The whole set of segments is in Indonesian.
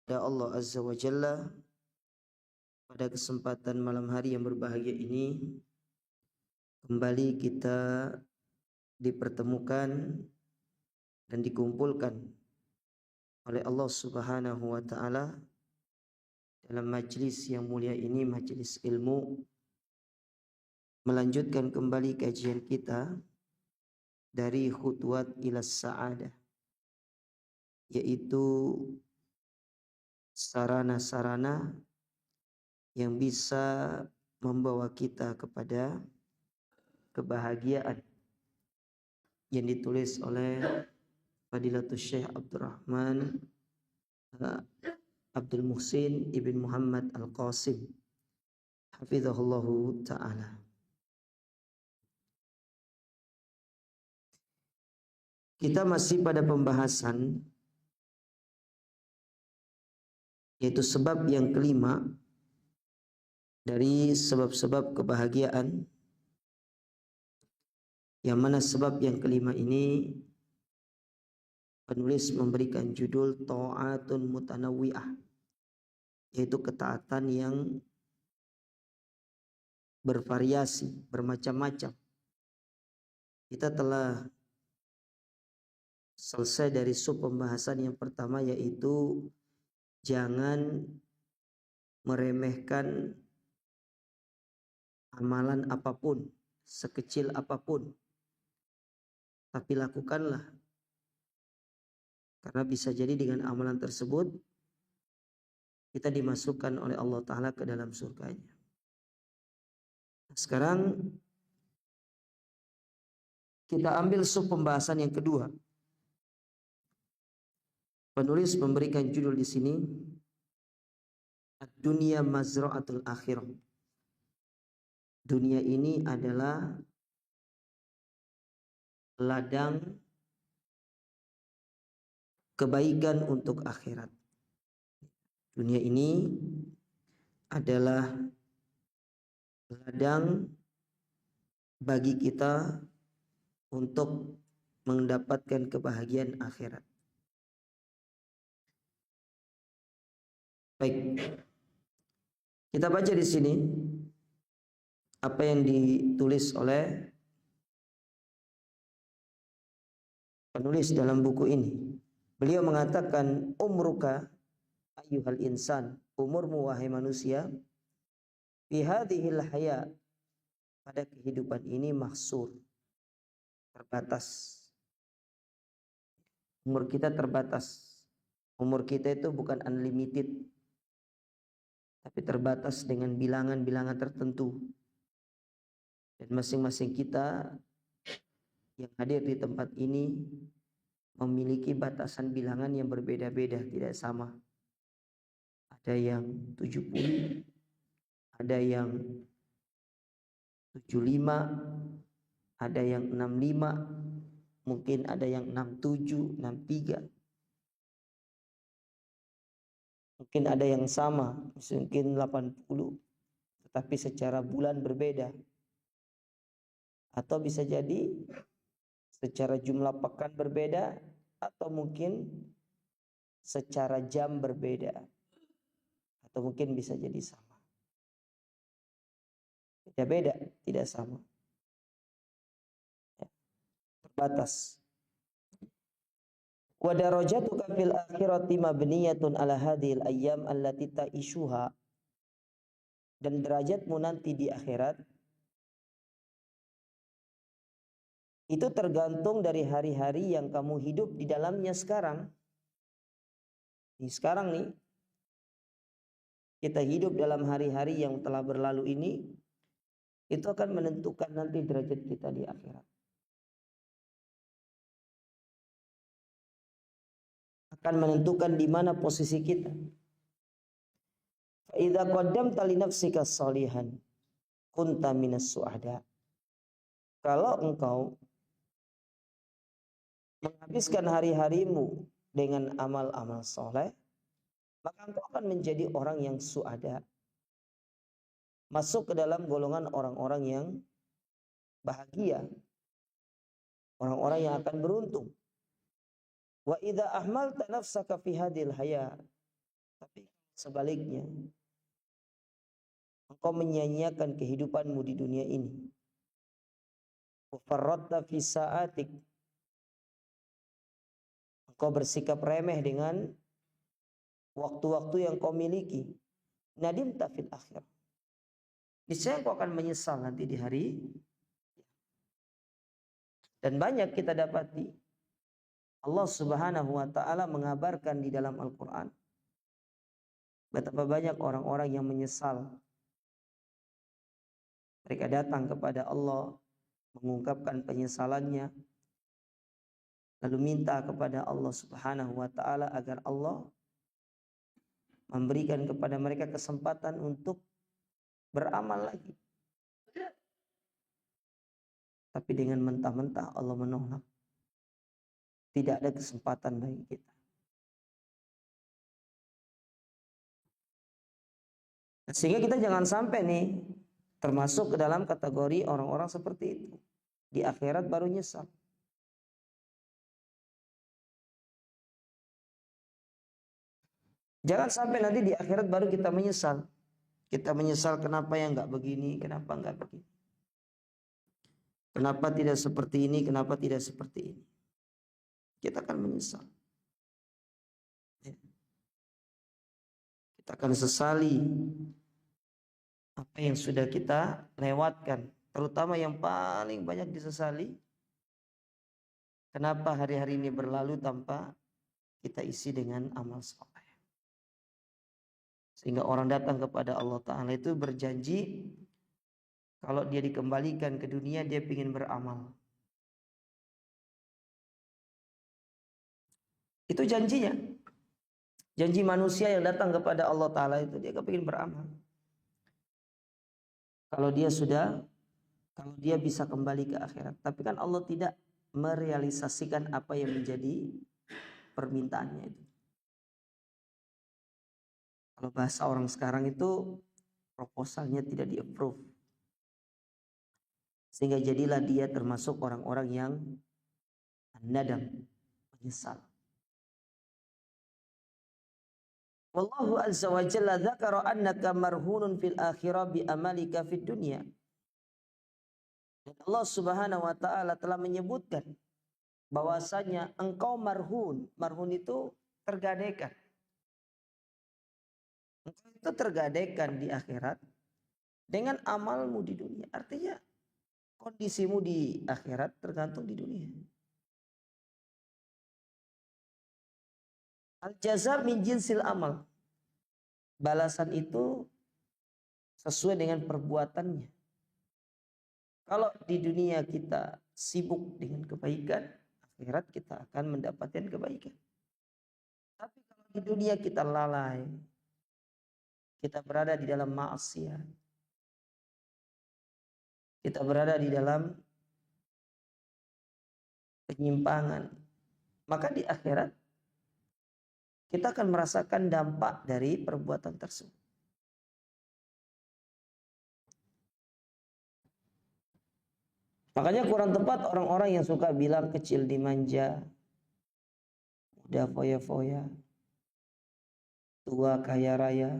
kepada Allah Azza wa Jalla pada kesempatan malam hari yang berbahagia ini. Kembali kita dipertemukan dan dikumpulkan oleh Allah Subhanahu wa Ta'ala dalam majlis yang mulia ini, majlis ilmu, melanjutkan kembali kajian kita dari khutwat ila sa'adah, yaitu sarana-sarana yang bisa membawa kita kepada kebahagiaan, yang ditulis oleh Fadilatul Syekh Abdurrahman Abdul Muhsin Ibn Muhammad Al-Qasim hafizahullahu ta'ala. Kita masih pada pembahasan, yaitu sebab yang kelima dari sebab-sebab kebahagiaan, yang mana sebab yang kelima ini penulis memberikan judul ta'atun mutanawwi'ah, yaitu ketaatan yang bervariasi, bermacam-macam. Kita telah selesai dari sub pembahasan yang pertama, yaitu jangan meremehkan amalan apapun, sekecil apapun, tapi lakukanlah, karena bisa jadi dengan amalan tersebut kita dimasukkan oleh Allah Ta'ala ke dalam surganya. Sekarang kita ambil sub pembahasan yang kedua. Penulis memberikan judul di sini, Ad-dunya mazra'atul akhirah. Dunia ini adalah ladang kebaikan untuk akhirat. Dunia ini adalah ladang bagi kita untuk mendapatkan kebahagiaan akhirat. Baik, kita baca di sini apa yang ditulis oleh penulis dalam buku ini. Beliau mengatakan, umruka ayyuhal insan, umurmu wahai manusia, fi hadhil haya, pada kehidupan ini mahsur, terbatas. Umur kita terbatas. Umur kita itu bukan unlimited, tapi terbatas dengan bilangan-bilangan tertentu. Dan masing-masing kita yang hadir di tempat ini memiliki batasan bilangan yang berbeda-beda, tidak sama. Ada yang 70, ada yang 75, ada yang 65, mungkin ada yang 67, 63. Mungkin ada yang sama, mungkin 80, tetapi secara bulan berbeda. Atau bisa jadi secara jumlah pekan berbeda, atau mungkin secara jam berbeda, atau mungkin bisa jadi sama. Beda-beda, tidak sama. Ya, terbatas. Wa darajatuka fil akhirati mabniyatun ala hadhil ayyam allati ta'ishuha. Dan derajatmu nanti di akhirat itu tergantung dari hari-hari yang kamu hidup di dalamnya sekarang. Sekarang nih, kita hidup dalam hari-hari yang telah berlalu ini, itu akan menentukan nanti derajat kita di akhirat. Akan menentukan di mana posisi kita. Fa idza qaddamta li nafsika shalihan kunta minas su'ada. Kalau engkau menghabiskan hari-harimu dengan amal-amal soleh, maka engkau akan menjadi orang yang su'ada, masuk ke dalam golongan orang-orang yang bahagia, orang-orang yang akan beruntung. Wa idza ahmalta nafsaka fi hadhil haya, Sebaliknya, engkau menyia-nyiakan kehidupanmu di dunia ini. Wa farratta fi sa'atik, engkau bersikap remeh dengan waktu-waktu yang kau miliki. Nadimta fil akhir, niscaya kau akan menyesal nanti di hari. Dan banyak kita dapati Allah Subhanahu wa taala mengabarkan di dalam Al-Qur'an betapa banyak orang-orang yang menyesal. Mereka datang kepada Allah mengungkapkan penyesalannya, lalu minta kepada Allah Subhanahu wa taala agar Allah memberikan kepada mereka kesempatan untuk beramal lagi. Tapi dengan mentah-mentah Allah menolak. Tidak ada kesempatan bagi kita. Sehingga kita jangan sampai nih termasuk ke dalam kategori orang-orang seperti itu. Di akhirat baru nyesal. Jangan sampai nanti di akhirat baru kita menyesal. Kita menyesal kenapa yang nggak begini, kenapa nggak begini. Kenapa tidak seperti ini, kenapa tidak seperti ini. Kita akan menyesal. Kita akan sesali apa yang sudah kita lewatkan. Terutama yang paling banyak disesali, kenapa hari-hari ini berlalu tanpa kita isi dengan amal soleh. Sehingga orang datang kepada Allah Ta'ala itu berjanji, kalau dia dikembalikan ke dunia dia ingin beramal. Itu janjinya. Janji manusia yang datang kepada Allah Ta'ala itu dia kepingin beramal. Kalau dia bisa kembali ke akhirat. Tapi kan Allah tidak merealisasikan apa yang menjadi permintaannya itu. Kalau bahasa orang sekarang itu proposalnya tidak di-approve. Sehingga jadilah dia termasuk orang-orang yang nadam, menyesal. Wallahu azza wa jalla dzakara annaka marhunun fil akhirah bi amalika fid dunya. Dan Allah Subhanahu wa taala telah menyebutkan bahwasanya engkau marhun. Marhun itu tergadaikan. Engkau itu tergadaikan di akhirat dengan amalmu di dunia. Artinya kondisimu di akhirat tergantung di dunia. Al-jaza min jinsil amal. Balasan itu sesuai dengan perbuatannya. Kalau di dunia kita sibuk dengan kebaikan, akhirat kita akan mendapatkan kebaikan. Tapi kalau di dunia kita lalai, kita berada di dalam maksiat, kita berada di dalam penyimpangan, maka di akhirat kita akan merasakan dampak dari perbuatan tersebut. Makanya kurang tepat orang-orang yang suka bilang kecil dimanja, muda foya-foya, tua kaya raya,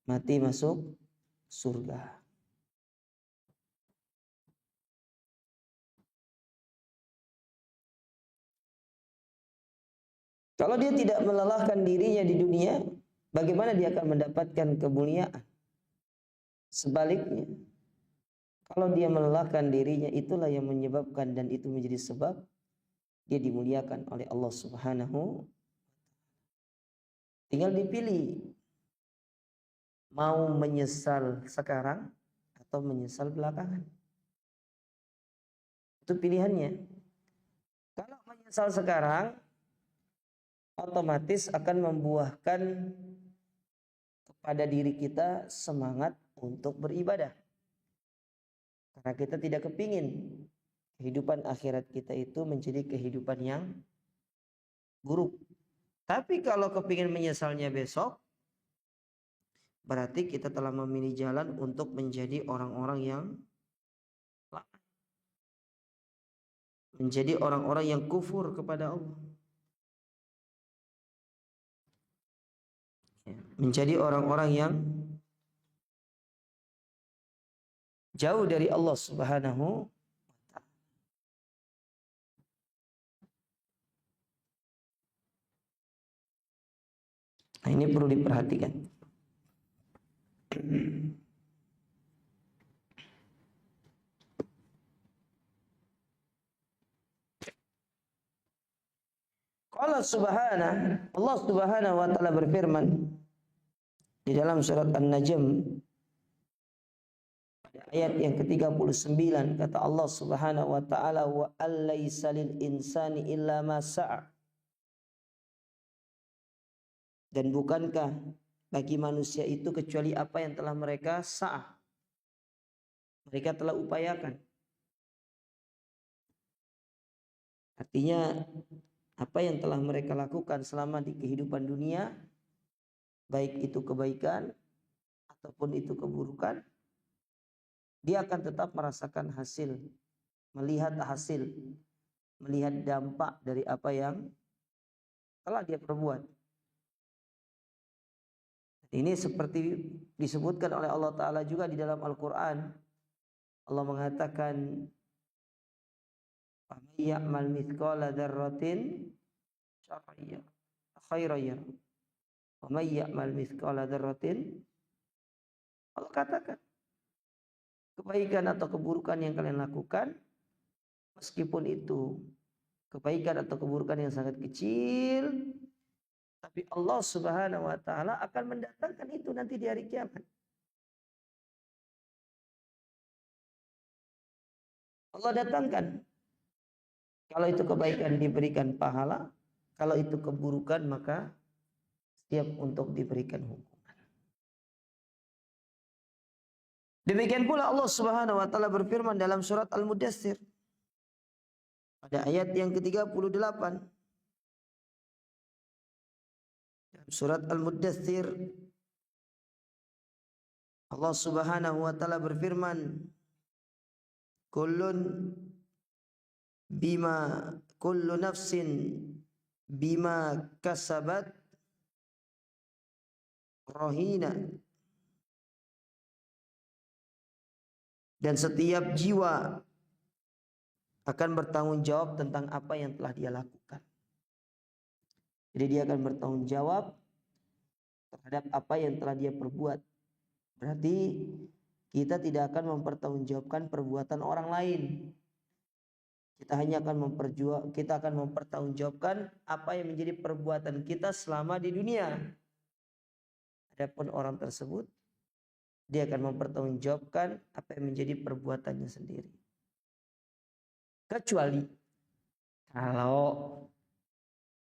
mati masuk surga. Kalau dia tidak melelahkan dirinya di dunia, bagaimana dia akan mendapatkan kemuliaan? Sebaliknya, kalau dia melelahkan dirinya, itulah yang menyebabkan dan itu menjadi sebab dia dimuliakan oleh Allah Subhanahu. Tinggal dipilih, mau menyesal sekarang atau menyesal belakangan. Itu pilihannya. Kalau menyesal sekarang, otomatis akan membuahkan kepada diri kita semangat untuk beribadah. Karena kita tidak kepingin kehidupan akhirat kita itu menjadi kehidupan yang buruk. Tapi kalau kepingin menyesalnya besok, berarti kita telah memilih jalan untuk menjadi orang-orang yang menjadi orang-orang yang kufur kepada Allah. menjadi orang-orang yang jauh dari Allah Subhanahu. Nah, ini perlu diperhatikan. Allah Subhanahu wa taala berfirman di dalam surat An-Najm ayat yang ke-39, kata Allah Subhanahu wa taala, wa allaisa lil insani illa ma sa'a. Dan bukankah bagi manusia itu kecuali apa yang telah mereka sa'ah, mereka telah upayakan. Artinya apa yang telah mereka lakukan selama di kehidupan dunia, baik itu kebaikan ataupun itu keburukan, dia akan tetap merasakan hasil, melihat hasil, melihat dampak dari apa yang telah dia perbuat. Ini seperti disebutkan oleh Allah Ta'ala juga di dalam Al-Quran. Allah mengatakan, "Faman ya'mal mithqala dzarratin khairan yarah, wa man ya'mal mithqala dzarratin." Allah katakan, kebaikan atau keburukan yang kalian lakukan, meskipun itu kebaikan atau keburukan yang sangat kecil, tapi Allah Subhanahu wa taala akan mendatangkan itu nanti di hari kiamat. Allah datangkan. Kalau itu kebaikan diberikan pahala, kalau itu keburukan maka siap untuk diberikan hukuman. Demikian pula Allah Subhanahu wa taala berfirman dalam surat Al-Mudaththir pada ayat yang ke-38. Surat Al-Mudaththir Allah Subhanahu wa taala berfirman, kullu nafsin bima kasabat rahina. Dan setiap jiwa akan bertanggung jawab tentang apa yang telah dia lakukan. Jadi dia akan bertanggung jawab terhadap apa yang telah dia perbuat. Berarti kita tidak akan mempertanggungjawabkan perbuatan orang lain. Kita hanya akan mempertanggungjawabkan apa yang menjadi perbuatan kita selama di dunia. Adapun orang tersebut, dia akan mempertanggungjawabkan apa yang menjadi perbuatannya sendiri. Kecuali kalau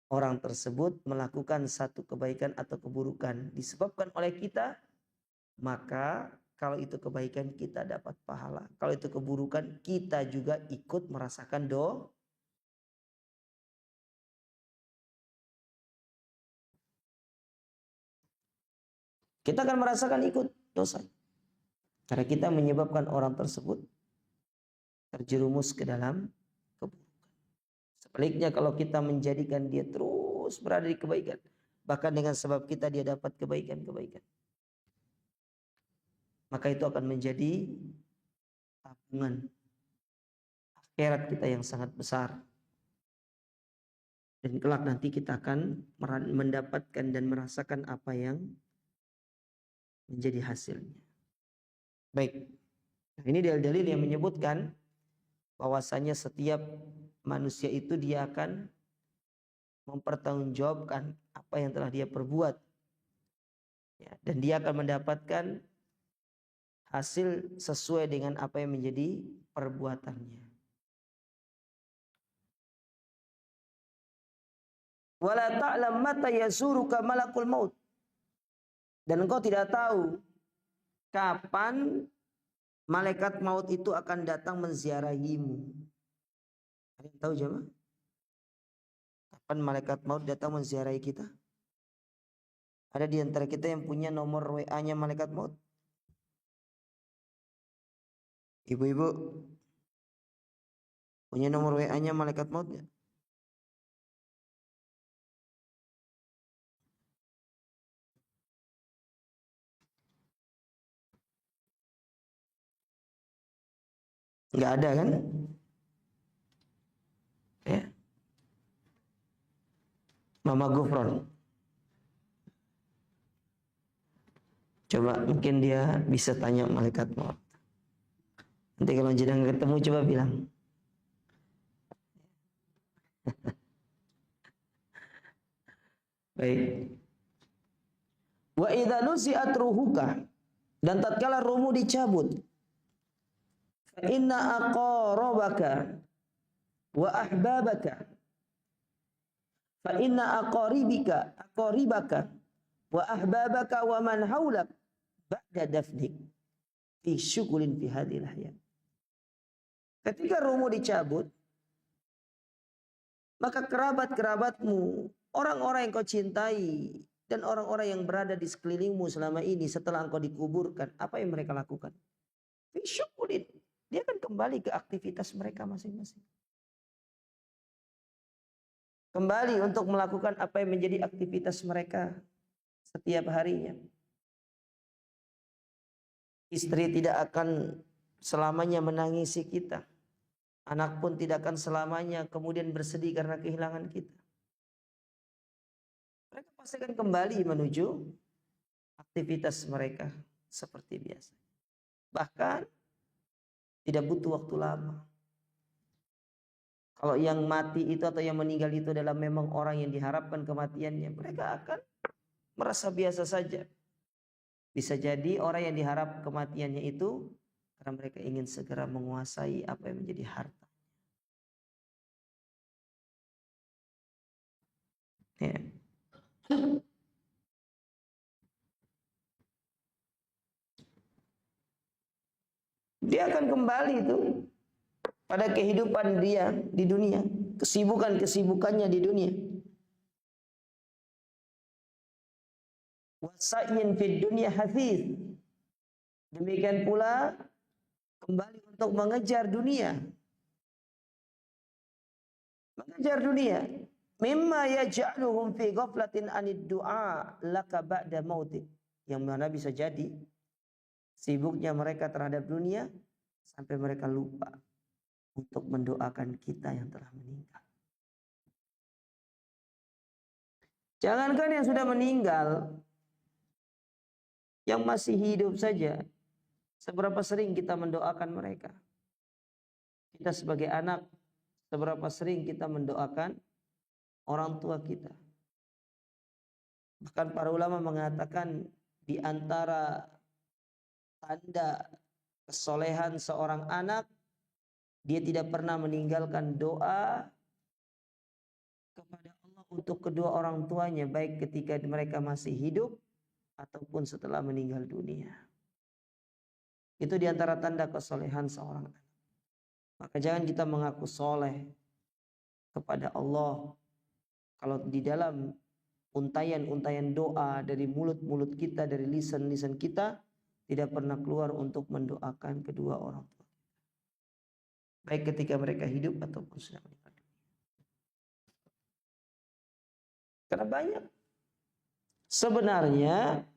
orang tersebut melakukan satu kebaikan atau keburukan disebabkan oleh kita, maka kalau itu kebaikan kita dapat pahala. Kalau itu keburukan kita juga ikut merasakan kita akan merasakan ikut dosa. Karena kita menyebabkan orang tersebut terjerumus ke dalam keburukan. Sebaliknya kalau kita menjadikan dia terus berada di kebaikan, bahkan dengan sebab kita dia dapat kebaikan-kebaikan, maka itu akan menjadi tabungan akhirat kita yang sangat besar. Dan kelak nanti kita akan mendapatkan dan merasakan apa yang menjadi hasilnya. Baik. Nah, ini dalil-dalil yang menyebutkan bahwasanya setiap manusia itu dia akan mempertanggungjawabkan apa yang telah dia perbuat. Ya, dan dia akan mendapatkan hasil sesuai dengan apa yang menjadi perbuatannya. Wala ta'lam mata yasuruka malakul maut. Dan engkau tidak tahu kapan malaikat maut itu akan datang menziarahimu. Ada yang tahu jemaah? Kapan malaikat maut datang menziarahi kita? Ada di antara kita yang punya nomor WA-nya malaikat maut? Ibu-ibu punya nomor WA-nya malaikat maut nggak? Nggak ada kan? Ya. Mama Gufron. Coba mungkin dia bisa tanya malaikat maut. Nanti kalau jenengan ketemu coba bilang. Baik. Wa idza nusi'at ruhuka, dan tatkala ruhmu dicabut, fa inna aqarabaka wa ahbabaka, fa inna aqaribaka wa ahbabaka wa man haulak ba'da dafnik fi syughulin fi hadhil hayat. Ketika ruhmu dicabut, maka kerabat-kerabatmu, orang-orang yang kau cintai, dan orang-orang yang berada di sekelilingmu selama ini setelah engkau dikuburkan, apa yang mereka lakukan? Fi syughulin. Dia akan kembali ke aktivitas mereka masing-masing. Kembali untuk melakukan apa yang menjadi aktivitas mereka setiap harinya. Istri tidak akan selamanya menangisi kita. Anak pun tidak akan selamanya kemudian bersedih karena kehilangan kita. Mereka pasti akan kembali menuju aktivitas mereka seperti biasa. Bahkan tidak butuh waktu lama. Kalau yang mati itu atau yang meninggal itu adalah memang orang yang diharapkan kematiannya, mereka akan merasa biasa saja. Bisa jadi orang yang diharap kematiannya itu karena mereka ingin segera menguasai apa yang menjadi harta. Ya. Dia akan kembali itu pada kehidupan dia di dunia, kesibukannya di dunia. Wasa'in fid dunya hafiz. Demikian pula kembali untuk mengejar dunia. Mengejar dunia. Mimma yaj'aluhum fi ghaflatin anid du'a laka ba'da mautik. Yang mana bisa jadi sibuknya mereka terhadap dunia sampai mereka lupa untuk mendoakan kita yang telah meninggal. Jangankan yang sudah meninggal, yang masih hidup saja, seberapa sering kita mendoakan mereka? Kita sebagai anak, seberapa sering kita mendoakan orang tua kita? Bahkan para ulama mengatakan di antara tanda kesolehan seorang anak, dia tidak pernah meninggalkan doa kepada Allah untuk kedua orang tuanya, baik ketika mereka masih hidup ataupun setelah meninggal dunia. Itu diantara tanda kesolehan seorang anak. Maka jangan kita mengaku soleh kepada Allah kalau di dalam untayan-untayan doa dari mulut-mulut kita, dari lisan-lisan kita tidak pernah keluar untuk mendoakan kedua orang tua, baik ketika mereka hidup ataupun sudah meninggal dunia. Karena banyak sebenarnya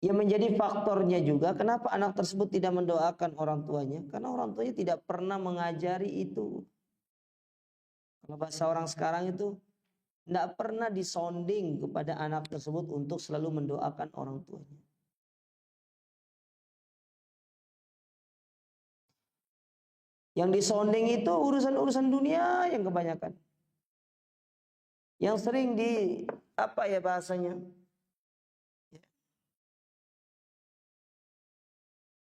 yang menjadi faktornya juga kenapa anak tersebut tidak mendoakan orang tuanya, karena orang tuanya tidak pernah mengajari itu. Kalau bahasa orang sekarang itu tidak pernah disonding kepada anak tersebut untuk selalu mendoakan orang tuanya. Yang disonding itu urusan-urusan dunia yang kebanyakan. Yang sering apa ya bahasanya?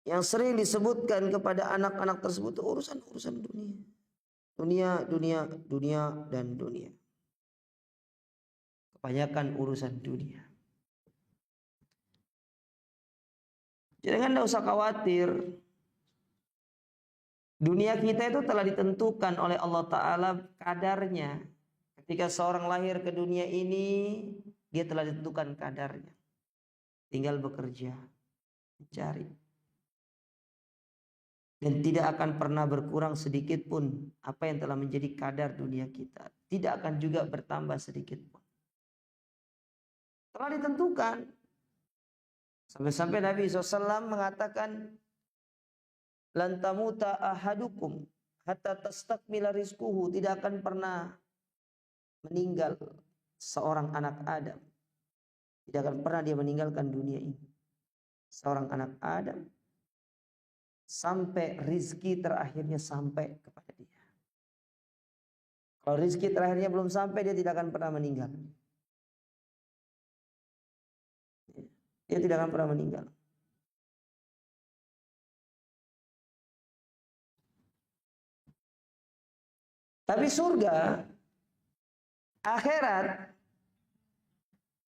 Yang sering disebutkan kepada anak-anak tersebut itu urusan-urusan dunia. Dunia, dan dunia. Kebanyakan urusan dunia. Jangan tidak usah khawatir. Dunia kita itu telah ditentukan oleh Allah Ta'ala kadarnya. Ketika seorang lahir ke dunia ini, dia telah ditentukan kadarnya. Tinggal bekerja, mencari. Dan tidak akan pernah berkurang sedikit pun apa yang telah menjadi kadar dunia kita. Tidak akan juga bertambah sedikit pun. Telah ditentukan. Sampai-sampai Nabi SAW mengatakan, lan tamuta ahadukum hatta tastakmila rizquhu, tidak akan pernah meninggal seorang anak Adam, tidak akan pernah dia meninggalkan dunia ini, seorang anak Adam, sampai rizki terakhirnya sampai kepada dia. Kalau rizki terakhirnya belum sampai, dia tidak akan pernah meninggal. Dia tidak akan pernah meninggal. Tapi surga, akhirat,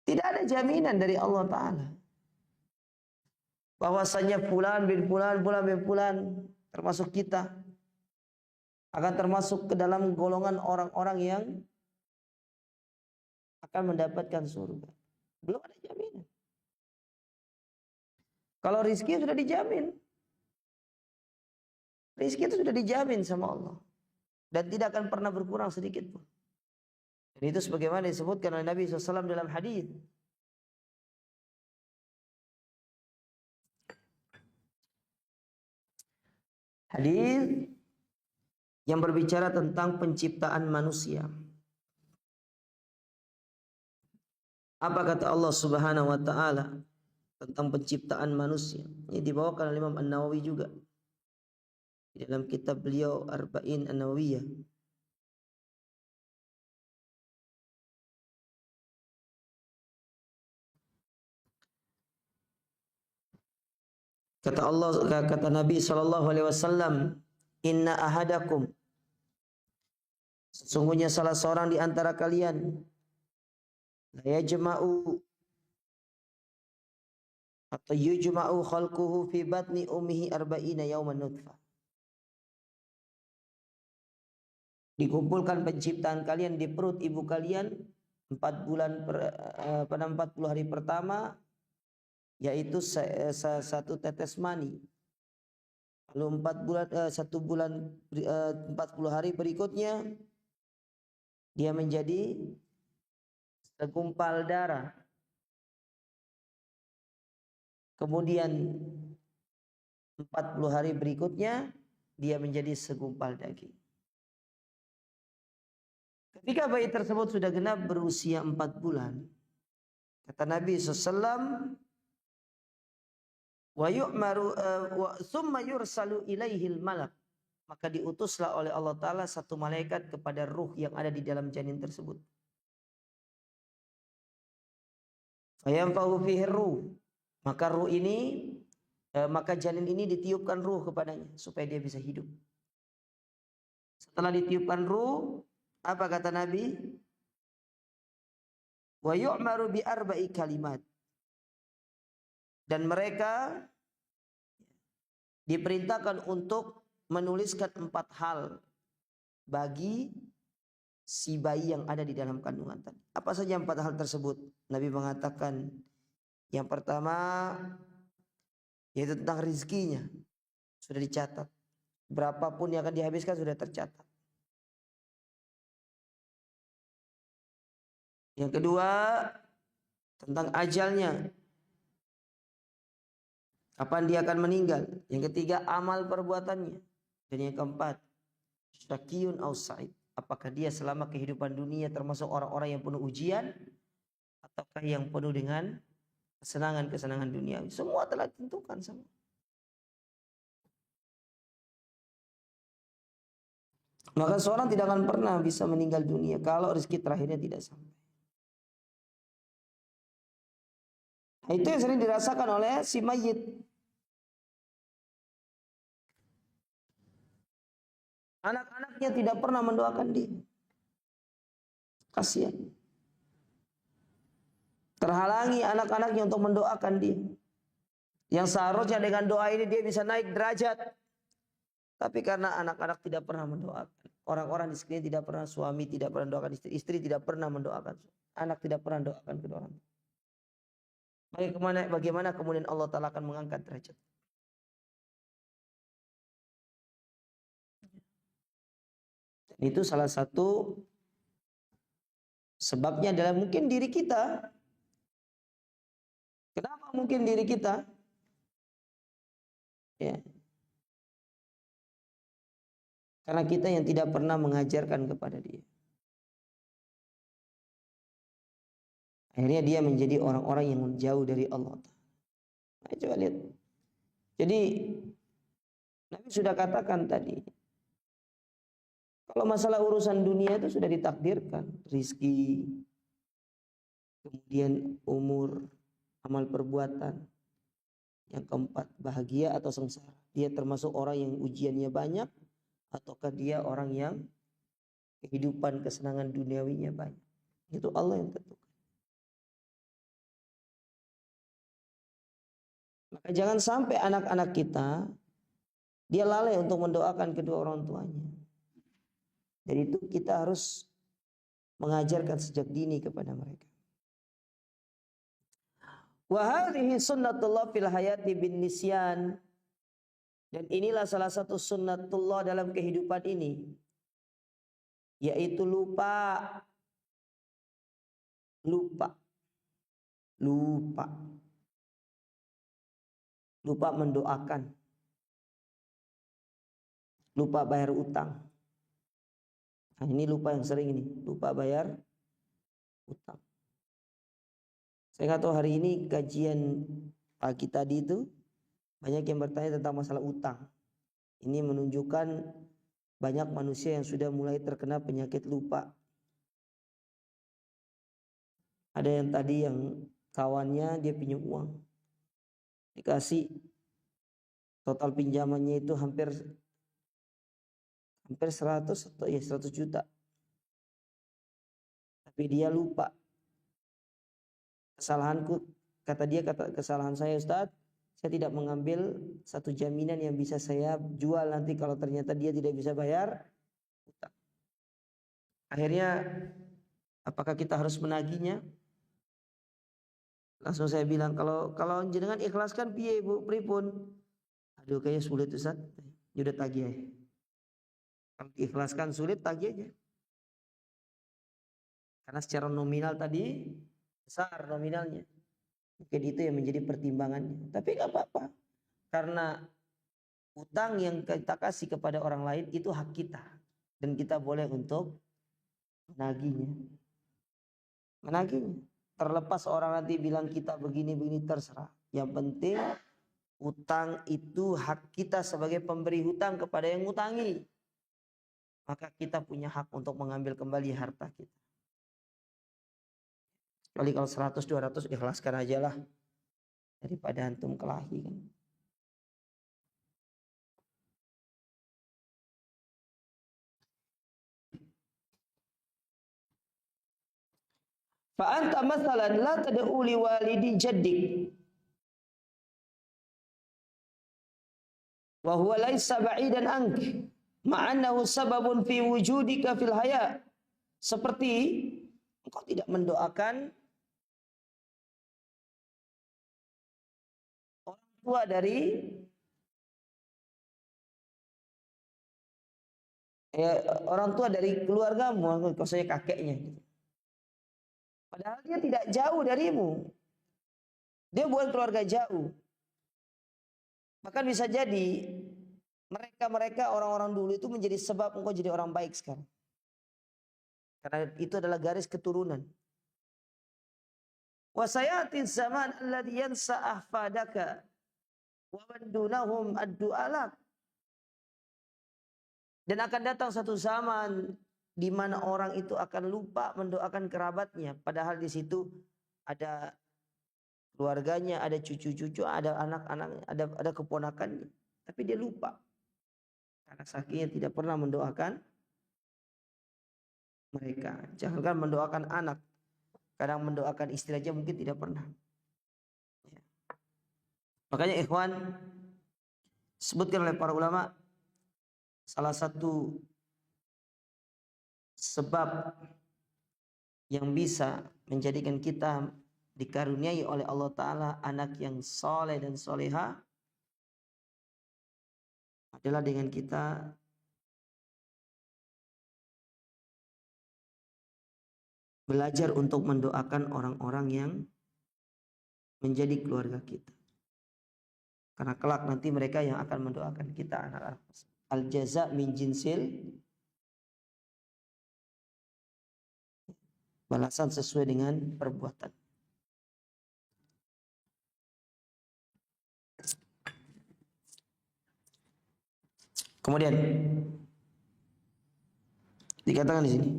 tidak ada jaminan dari Allah Ta'ala bahwasanya fulan bin fulan, fulan bin fulan, termasuk kita, akan termasuk ke dalam golongan orang-orang yang akan mendapatkan surga. Belum ada jaminan. Kalau rizki sudah dijamin, rizki itu sudah dijamin sama Allah dan tidak akan pernah berkurang sedikit pun. Dan itu sebagaimana disebutkan oleh Nabi SAW dalam hadis. Hadis yang berbicara tentang penciptaan manusia. Apa kata Allah Subhanahu wa taala tentang penciptaan manusia? Ini dibawakan oleh Imam An-Nawawi juga di dalam kitab beliau Arba'in An-Nawawiyah. Kata Allah, kata Nabi SAW, inna ahadakum, sesungguhnya salah seorang di antara kalian, la yajma'u atau yujma'u khalquhu fi batni ummihi arba'ina yawman nutfah. Dikumpulkan penciptaan kalian di perut ibu kalian 4 bulan pada 40 hari pertama, yaitu satu tetes mani. Lalu 1 bulan 40 hari berikutnya dia menjadi segumpal darah. Kemudian 40 hari berikutnya dia menjadi segumpal daging. Ketika bayi tersebut sudah genap berusia 4 bulan, kata Nabi SAW, wa yu'maru wa summa yursalu ilaihil malak, maka diutuslah oleh Allah Ta'ala satu malaikat kepada ruh yang ada di dalam janin tersebut. Fayanfahu fihi ruh, maka ruh ini maka janin ini ditiupkan ruh kepadanya supaya dia bisa hidup. Setelah ditiupkan ruh, apa kata Nabi? Wa yu'maru bi arba'i kalimat, dan mereka diperintahkan untuk menuliskan 4 hal bagi si bayi yang ada di dalam kandungan tadi. Apa saja 4 hal tersebut? Nabi mengatakan yang pertama yaitu tentang rizkinya, sudah dicatat. Berapapun yang akan dihabiskan sudah tercatat. Yang kedua tentang ajalnya, kapan dia akan meninggal. Yang ketiga amal perbuatannya. Dan yang keempat, syaqiyun aw sa'id, apakah dia selama kehidupan dunia termasuk orang-orang yang penuh ujian ataukah yang penuh dengan kesenangan-kesenangan duniawi. Semua telah ditentukan semua. Maka seorang tidak akan pernah bisa meninggal dunia kalau rezeki terakhirnya tidak sampai. Nah, itu yang sering dirasakan oleh si mayit. Anak-anaknya tidak pernah mendoakan dia. Kasihan. Terhalangi anak-anaknya untuk mendoakan dia. Yang seharusnya dengan doa ini dia bisa naik derajat. Tapi karena anak-anak tidak pernah mendoakan, orang-orang di sekitar tidak pernah, suami tidak pernah mendoakan istri, istri tidak pernah mendoakan, anak tidak pernah mendoakan kedua orang. Bagaimana kemudian Allah Ta'ala akan mengangkat derajat? Itu salah satu sebabnya adalah mungkin diri kita. Kenapa mungkin diri kita? Ya. Karena kita yang tidak pernah mengajarkan kepada dia. Akhirnya dia menjadi orang-orang yang jauh dari Allah. Nah, coba lihat. Jadi Nabi sudah katakan tadi, kalau masalah urusan dunia itu sudah ditakdirkan, rizki, kemudian umur, amal perbuatan. Yang keempat, bahagia atau sengsara. Dia termasuk orang yang ujiannya banyak, ataukah dia orang yang kehidupan kesenangan duniawinya banyak. Itu Allah yang tentukan. Maka jangan sampai anak-anak kita dia lalai untuk mendoakan kedua orang tuanya. Jadi itu kita harus mengajarkan sejak dini kepada mereka. Wa hadhihi sunnatullah fil hayati bin nisyan. Dan inilah salah satu sunnatullah dalam kehidupan ini, yaitu lupa. Lupa mendoakan. Lupa bayar utang. Nah, ini lupa yang sering ini, lupa bayar utang. Saya nggak tahu hari ini kajian pagi tadi itu banyak yang bertanya tentang masalah utang. Ini menunjukkan banyak manusia yang sudah mulai terkena penyakit lupa. Ada yang tadi yang kawannya dia pinjam uang, dikasih total pinjamannya itu hampir 100 atau 100 juta. Tapi dia lupa. Kesalahanku, kata dia, kesalahan saya Ustadz, saya tidak mengambil satu jaminan yang bisa saya jual nanti kalau ternyata dia tidak bisa bayar utang. Akhirnya apakah kita harus menagihnya? Langsung saya bilang, kalau jenengan ikhlaskan piye Bu pripun? Aduh kayaknya sulit Ustaz. Ya udah tagih aja. Kalau diikhlaskan sulit, tagih aja. Karena secara nominal tadi besar nominalnya. Mungkin itu yang menjadi pertimbangannya. Tapi gak apa-apa. Karena utang yang kita kasih kepada orang lain itu hak kita. Dan kita boleh untuk menagihnya. Terlepas orang nanti bilang kita begini-begini, terserah. Yang penting utang itu hak kita sebagai pemberi hutang kepada yang ngutangi. Maka kita punya hak untuk mengambil kembali harta kita. Kecuali kalau 100-200 ikhlaskan aja lah. Daripada antum kelahi kan. Fa'anta masalan la tad'u li walidi jaddik wa huwa laisa ba'idan ank ma'annahu sababun fi wujudika fil haya. Seperti engkau tidak mendoakan orang tua dari orang tua dari keluargamu, maksudnya kakeknya gitu. Padahal dia tidak jauh darimu. Dia bukan keluarga jauh. Bahkan bisa jadi mereka orang-orang dulu itu menjadi sebab engkau jadi orang baik sekarang. Karena itu adalah garis keturunan. Wa sayatin zaman alladhi yansa ahfadaka wa man dunahum ad-du'alak. Dan akan datang satu zaman di mana orang itu akan lupa mendoakan kerabatnya, padahal di situ ada keluarganya, ada cucu-cucu, ada anak-anak, ada keponakannya, tapi dia lupa karena sakitnya tidak pernah mendoakan mereka. Jangankan mendoakan anak, kadang mendoakan istri aja mungkin tidak pernah. Ya. Makanya ikhwan, disebutkan oleh para ulama, salah satu sebab yang bisa menjadikan kita dikaruniai oleh Allah Ta'ala anak yang soleh dan soleha adalah dengan kita belajar untuk mendoakan orang-orang yang menjadi keluarga kita. Karena kelak nanti mereka yang akan mendoakan kita anak-anak. Al jaza min jinsil, balasan sesuai dengan perbuatan. Kemudian dikatakan di sini,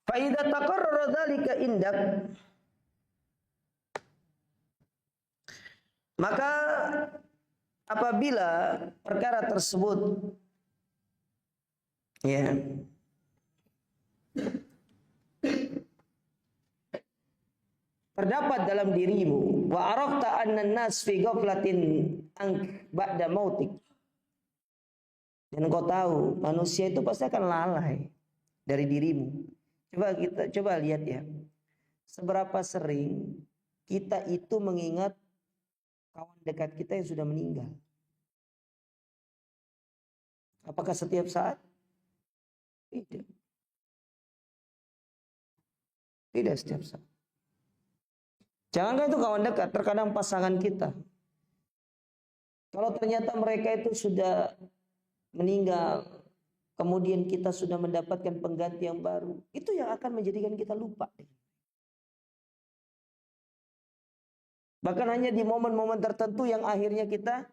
fa idza taqarrara dzalika indak, maka apabila perkara tersebut ya terdapat dalam dirimu, wa arafta anna an-nas fi ghaflatin ank ba'da mautik, dan kau tahu manusia itu pasti akan lalai dari dirimu. Coba lihat ya, seberapa sering kita itu mengingat kawan dekat kita yang sudah meninggal. Apakah setiap saat? Tidak. Tidak setiap saat. Jangankan itu kawan dekat, terkadang pasangan kita. Kalau ternyata mereka itu sudah meninggal, kemudian kita sudah mendapatkan pengganti yang baru, itu yang akan menjadikan kita lupa. Bahkan hanya di momen-momen tertentu yang akhirnya kita,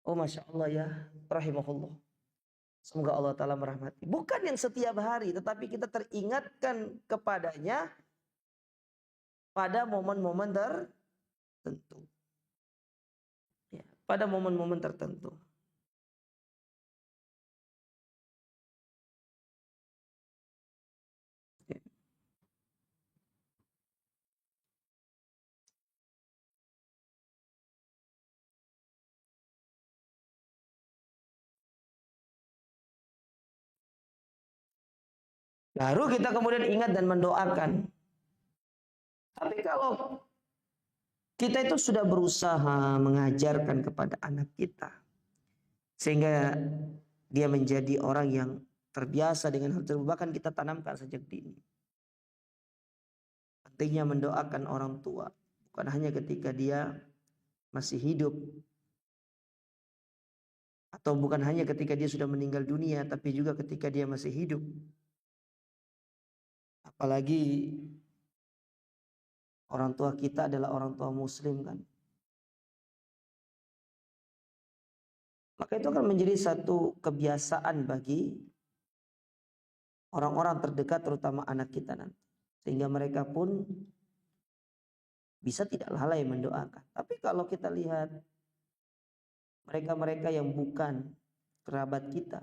oh Masya Allah ya, rahimahullah, semoga Allah Ta'ala merahmati. Bukan yang setiap hari, tetapi kita teringatkan kepadanya pada momen-momen tertentu. Ya, pada momen-momen tertentu. Ya. Baru kita kemudian ingat dan mendoakan. Tapi kalau kita itu sudah berusaha mengajarkan kepada anak kita, sehingga dia menjadi orang yang terbiasa dengan hal tersebut, bahkan kita tanamkan sejak dini. Pentingnya mendoakan orang tua, bukan hanya ketika dia masih hidup, atau bukan hanya ketika dia sudah meninggal dunia, tapi juga ketika dia masih hidup. Apalagi orang tua kita adalah orang tua muslim kan. Maka itu akan menjadi satu kebiasaan bagi orang-orang terdekat, terutama anak kita nanti. Sehingga mereka pun bisa tidak lalai mendoakan. Tapi kalau kita lihat mereka-mereka yang bukan kerabat kita,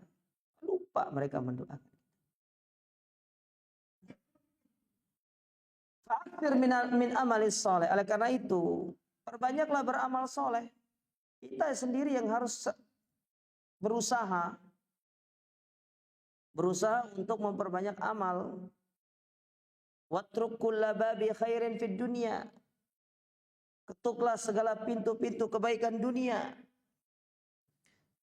lupa mereka mendoakan. Fa'akthir min amalis soleh. Oleh karena itu, perbanyaklah beramal soleh. Kita sendiri yang harus berusaha untuk memperbanyak amal. Watruk kulla babi khairin fid dunya. Ketuklah segala pintu-pintu kebaikan dunia.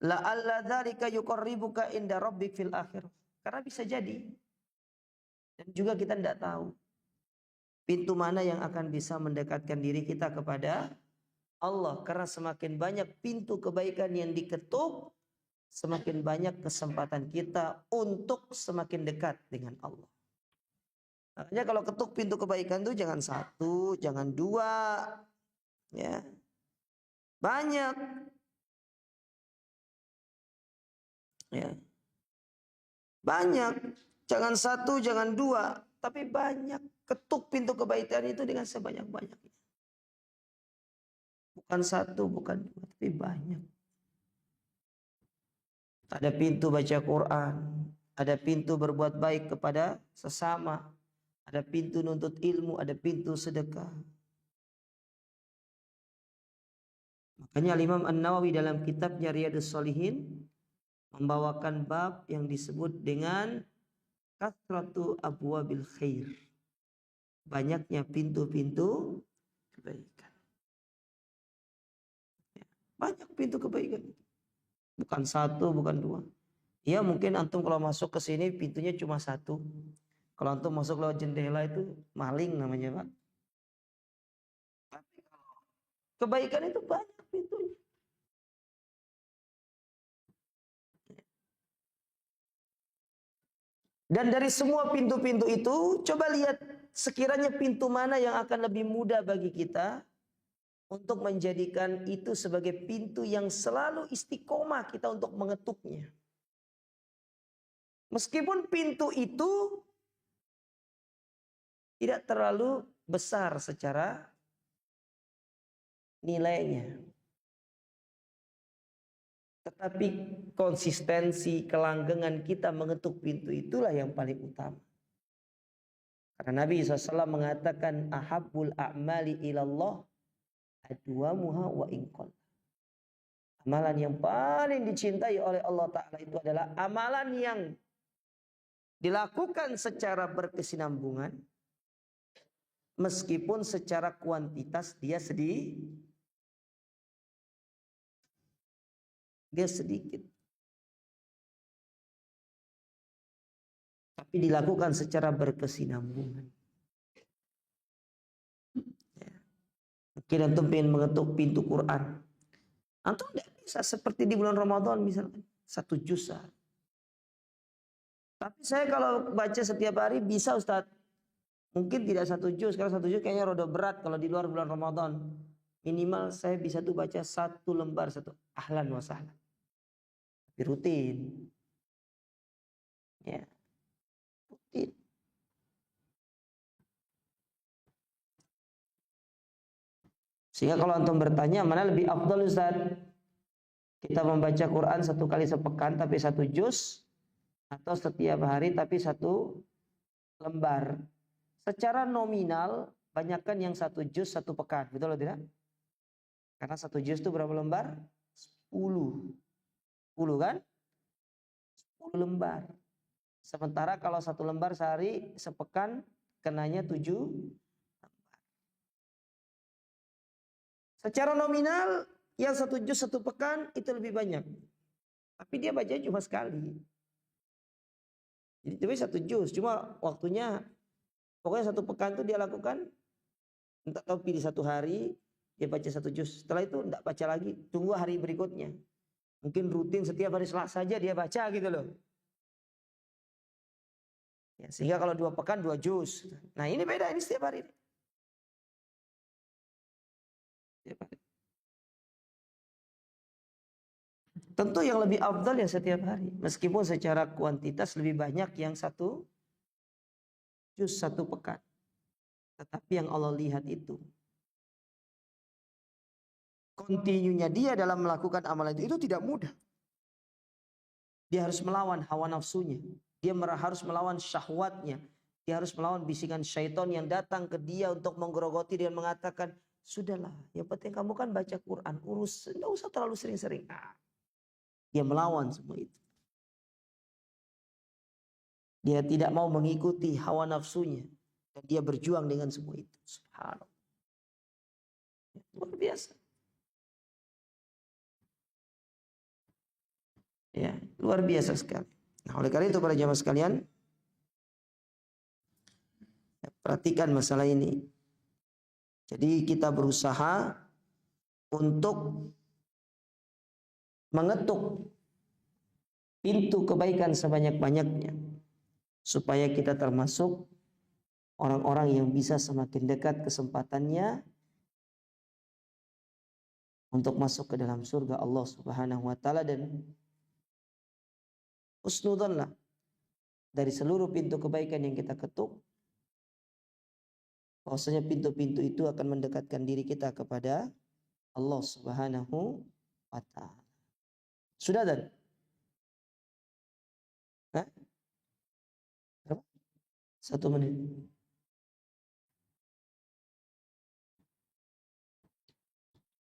La'alla dzalika yuqarribuka inda rabbik fil akhir. Karena bisa jadi, dan juga kita tidak tahu pintu mana yang akan bisa mendekatkan diri kita kepada Allah. Karena semakin banyak pintu kebaikan yang diketuk, semakin banyak kesempatan kita untuk semakin dekat dengan Allah. Makanya kalau ketuk pintu kebaikan itu jangan satu, jangan dua, ya, banyak, ya, banyak. Jangan satu, jangan dua, tapi banyak. Ketuk pintu kebaikan itu dengan sebanyak-banyaknya. Bukan satu, bukan dua, tapi banyak. Ada pintu baca Quran, ada pintu berbuat baik kepada sesama, ada pintu nuntut ilmu, ada pintu sedekah. Makanya Imam An-Nawawi dalam kitabnya Riyadhus Shalihin membawakan bab yang disebut dengan kasratu abwabil khair, banyaknya pintu-pintu kebaikan. Banyak pintu kebaikan, bukan satu, bukan dua. Ya mungkin antum kalau masuk ke sini pintunya cuma satu. Kalau antum masuk lewat jendela itu maling namanya, Pak. Tapi kebaikan itu banyak pintunya. Dan dari semua pintu-pintu itu, coba lihat sekiranya pintu mana yang akan lebih mudah bagi kita untuk menjadikan itu sebagai pintu yang selalu istiqomah kita untuk mengetuknya. Meskipun pintu itu tidak terlalu besar secara nilainya. Tetapi konsistensi, kelanggengan kita mengetuk pintu itulah yang paling utama. Karena Nabi SAW mengatakan ahabbul a'mali ilallah adwamuha wa inqal. Amalan yang paling dicintai oleh Allah Ta'ala itu adalah amalan yang dilakukan secara berkesinambungan, meskipun secara kuantitas dia sedikit. Tapi dilakukan secara berkesinambungan. Ya. Mungkin antum ingin mengetuk pintu Quran. Antum tidak bisa seperti di bulan Ramadan misalkan. 1 juz. Tapi saya kalau baca setiap hari bisa Ustaz. Mungkin tidak 1 juz. Karena 1 juz kayaknya rada berat kalau di luar bulan Ramadan. Minimal saya bisa tuh baca 1 lembar 1. Ahlan wa sahlan. Tapi rutin. Ya. Rutin. Sehingga kalau antum bertanya mana lebih afdal Ustaz? Kita membaca Quran 1 kali sepekan tapi 1 juz, atau setiap hari tapi 1 lembar. Secara nominal banyakkan yang 1 juz 1 pekan, betul atau tidak? Karena 1 juz itu berapa lembar? 10. 10 kan? 10 lembar. Sementara kalau 1 lembar sehari sepekan kenanya 7 lembar. Secara nominal yang 1 juz 1 pekan itu lebih banyak. Tapi dia baca cuma sekali. Jadi tapi 1 juz, cuma waktunya pokoknya 1 pekan itu dia lakukan, entah tahu pilih 1 hari dia baca 1 juz. Setelah itu enggak baca lagi, tunggu hari berikutnya. Mungkin rutin setiap hari Selasa saja dia baca gitu loh. Ya, sehingga kalau 2 pekan 2 juz. Nah ini beda, ini setiap hari. Setiap hari. Tentu yang lebih afdal ya setiap hari. Meskipun secara kuantitas lebih banyak yang 1 juz 1 pekan. Tetapi yang Allah lihat itu kontinunya dia dalam melakukan amalan itu tidak mudah. Dia harus melawan hawa nafsunya. Dia harus melawan syahwatnya. Dia harus melawan bisikan syaitan yang datang ke dia untuk menggerogoti dan mengatakan, sudahlah, yang penting kamu kan baca Quran, urus, tidak usah terlalu sering-sering. Dia melawan semua itu. Dia tidak mau mengikuti hawa nafsunya. Dan dia berjuang dengan semua itu. Subhanallah. Luar biasa. Ya, luar biasa sekali. Nah, oleh karena itu para jamaah sekalian, perhatikan masalah ini. Jadi kita berusaha untuk mengetuk pintu kebaikan sebanyak-banyaknya supaya kita termasuk orang-orang yang bisa semakin dekat kesempatannya untuk masuk ke dalam surga Allah Subhanahu wa taala. Dan husnudzonlah dari seluruh pintu kebaikan yang kita ketuk, bahwasanya pintu-pintu itu akan mendekatkan diri kita kepada Allah Subhanahu wa taala. Sudah dan? Hah? 1 menit.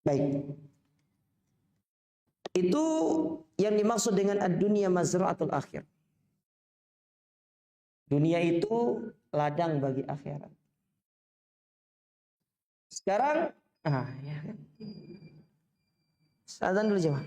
Baik. Itu yang dimaksud dengan ad-dunya mazra'atul akhir. Dunia itu ladang bagi akhirat. Sekarang, ya kan. Azan dulu jemaah.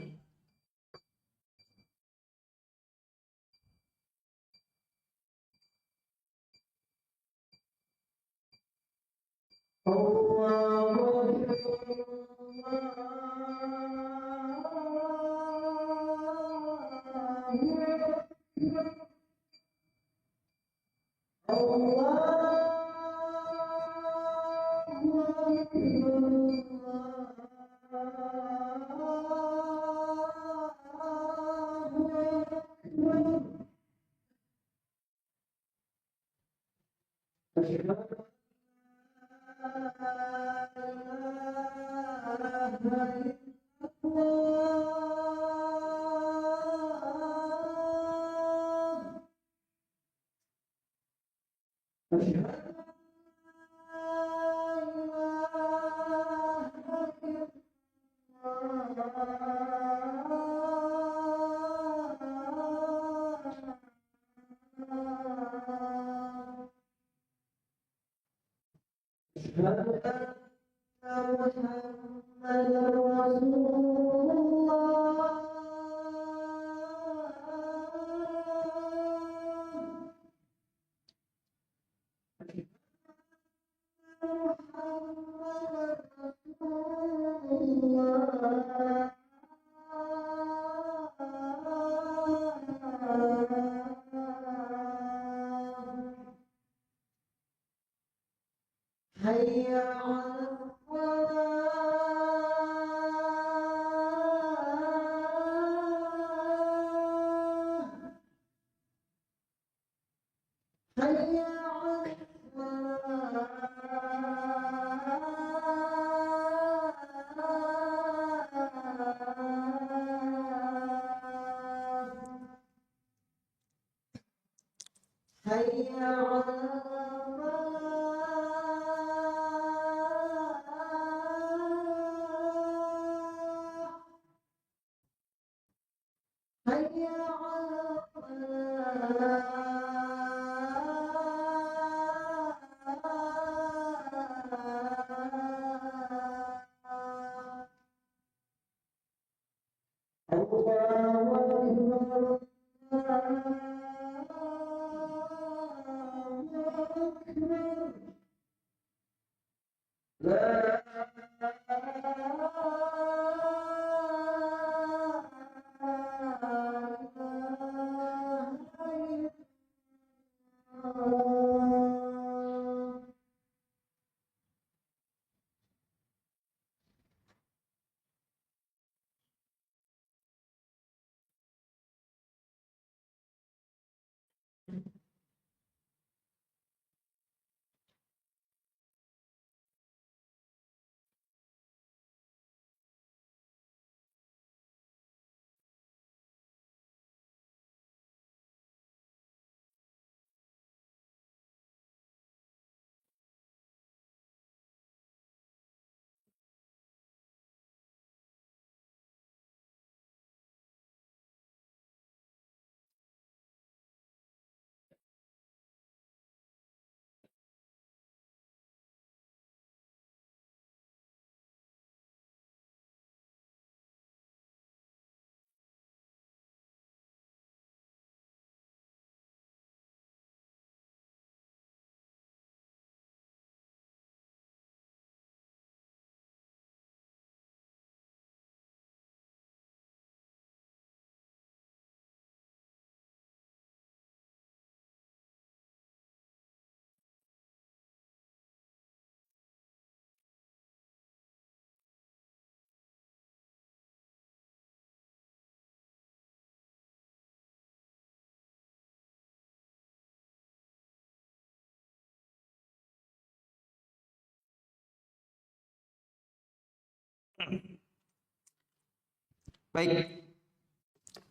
Baik,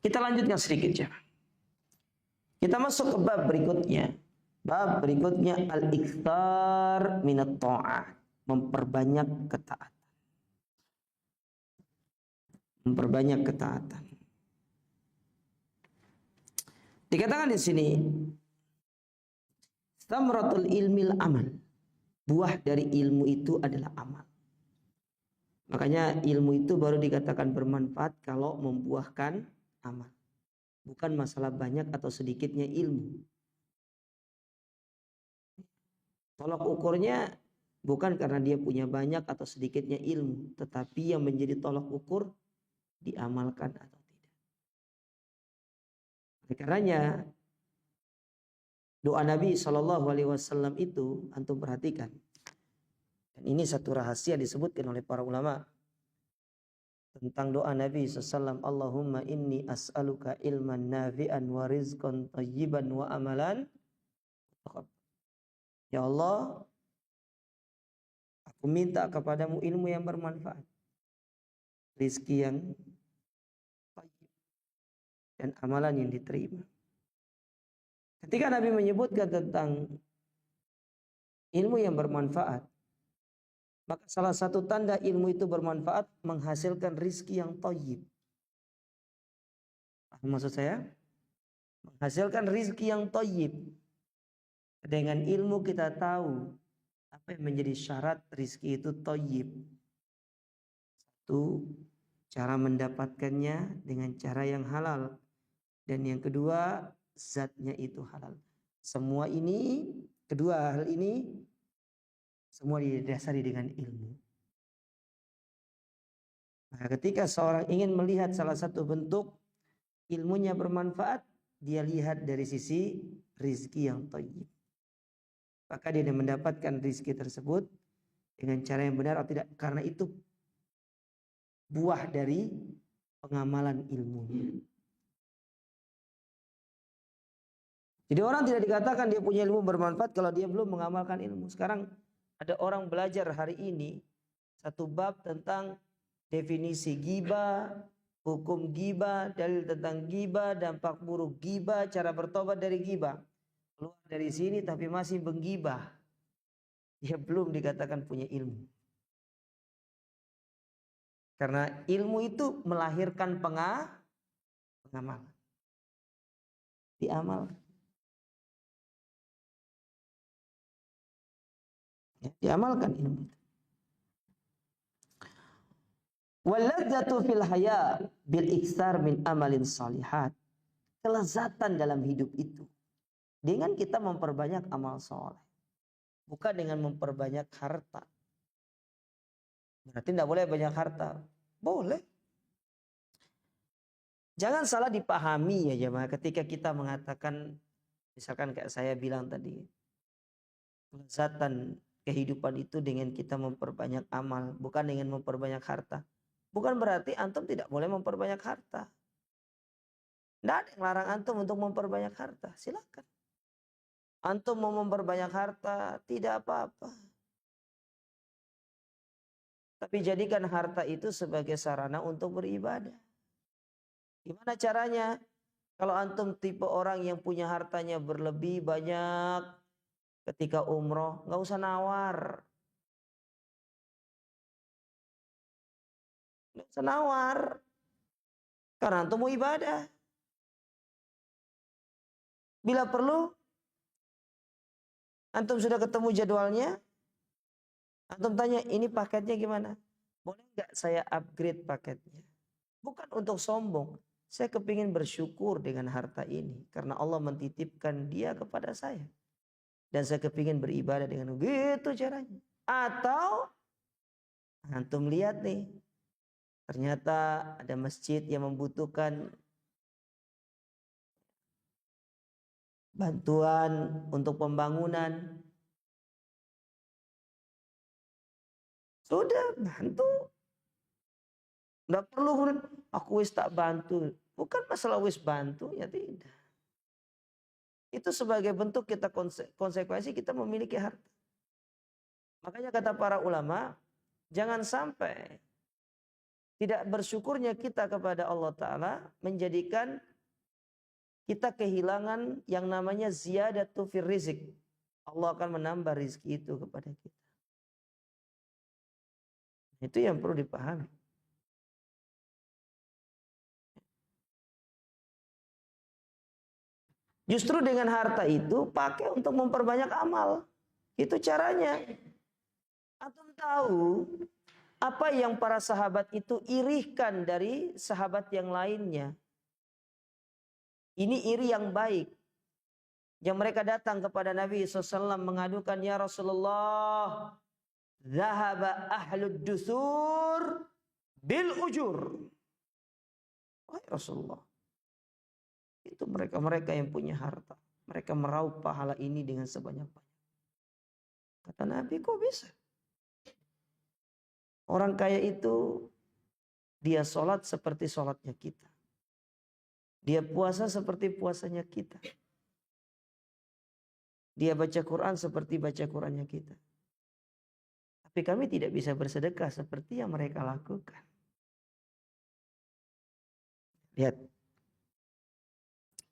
kita lanjutkan sedikit ya. Kita masuk ke bab berikutnya. Bab berikutnya al-iktsar minat ta'at, memperbanyak ketaatan. memperbanyak ketaatan. Dikatakan di sini, samratul ilmil amal. Buah dari ilmu itu adalah amal. Makanya ilmu itu baru dikatakan bermanfaat kalau membuahkan amal. Bukan masalah banyak atau sedikitnya ilmu. Tolak ukurnya bukan karena dia punya banyak atau sedikitnya ilmu, tetapi yang menjadi tolak ukur diamalkan atau tidak. Oleh karenanya doa Nabi SAW itu antum perhatikan. Dan ini satu rahasia disebutkan oleh para ulama tentang doa Nabi SAW. Allahumma inni as'aluka ilman nafi'an wa rizqan tayyiban wa amalan. Ya Allah, aku minta kepadamu ilmu yang bermanfaat, rizki yang tayyib, dan amalan yang diterima. Ketika Nabi menyebutkan tentang ilmu yang bermanfaat, maka salah satu tanda ilmu itu bermanfaat menghasilkan rizki yang thayyib. Maksud saya, menghasilkan rizki yang thayyib. Dengan ilmu kita tahu apa yang menjadi syarat rizki itu thayyib. Satu, cara mendapatkannya dengan cara yang halal. Dan yang kedua, zatnya itu halal. Semua ini, kedua hal ini semua didasari dengan ilmu. Nah, ketika seorang ingin melihat salah satu bentuk ilmunya bermanfaat, dia lihat dari sisi rizki yang thayyib. Maka dia mendapatkan rizki tersebut dengan cara yang benar atau tidak. Karena itu buah dari pengamalan ilmunya. Jadi orang tidak dikatakan dia punya ilmu bermanfaat kalau dia belum mengamalkan ilmu. Sekarang ada orang belajar hari ini satu bab tentang definisi ghibah, hukum ghibah, dalil tentang ghibah, dampak buruk ghibah, cara bertobat dari ghibah. Keluar dari sini tapi masih menggibah. Dia belum dikatakan punya ilmu. Karena ilmu itu melahirkan pengamalan. Diamalkan. Ya, diamalkan ilmu itu. Waladzatu fil haya bil iksar min amalin salihat. Kelezatan dalam hidup itu dengan kita memperbanyak amal soleh, bukan dengan memperbanyak harta. Berarti tidak boleh banyak harta. Boleh. Jangan salah dipahami ya jemaah ketika kita mengatakan, misalkan kayak saya bilang tadi, kelezatan kehidupan itu dengan kita memperbanyak amal, bukan dengan memperbanyak harta. Bukan berarti antum tidak boleh memperbanyak harta. Tidak ada yang larang antum untuk memperbanyak harta. Silakan. Antum mau memperbanyak harta, tidak apa-apa. Tapi jadikan harta itu sebagai sarana untuk beribadah. Gimana caranya? Kalau antum tipe orang yang punya hartanya berlebih banyak, ketika umroh, nggak usah nawar. Nggak usah nawar. Karena antum mau ibadah. Bila perlu, antum sudah ketemu jadwalnya, antum tanya, ini paketnya gimana? Boleh nggak saya upgrade paketnya? Bukan untuk sombong. Saya kepingin bersyukur dengan harta ini. Karena Allah mentitipkan dia kepada saya. Dan saya kepingin beribadah dengan begitu caranya. Atau antum lihat nih, ternyata ada masjid yang membutuhkan bantuan untuk pembangunan. Sudah bantu. Nggak perlu aku wis tak bantu. Bukan masalah wis bantu, ya tidak. Itu sebagai bentuk kita konsekuensi kita memiliki harta. Makanya kata para ulama, jangan sampai tidak bersyukurnya kita kepada Allah Ta'ala menjadikan kita kehilangan yang namanya ziyadatu fir rizq. Allah akan menambah rizki itu kepada kita. Itu yang perlu dipahami. Justru dengan harta itu pakai untuk memperbanyak amal. Itu caranya. Antum tahu apa yang para sahabat itu irihkan dari sahabat yang lainnya. Ini iri yang baik. Yang mereka datang kepada Nabi SAW mengadukan, ya Rasulullah, zahaba ahlud dusur bil ujur. Wahai Rasulullah, itu mereka-mereka yang punya harta. Mereka meraup pahala ini dengan sebanyak-banyak. Kata Nabi, kok bisa? Orang kaya itu, dia sholat seperti sholatnya kita. Dia puasa seperti puasanya kita. Dia baca Quran seperti baca Qurannya kita. Tapi kami tidak bisa bersedekah seperti yang mereka lakukan. Lihat.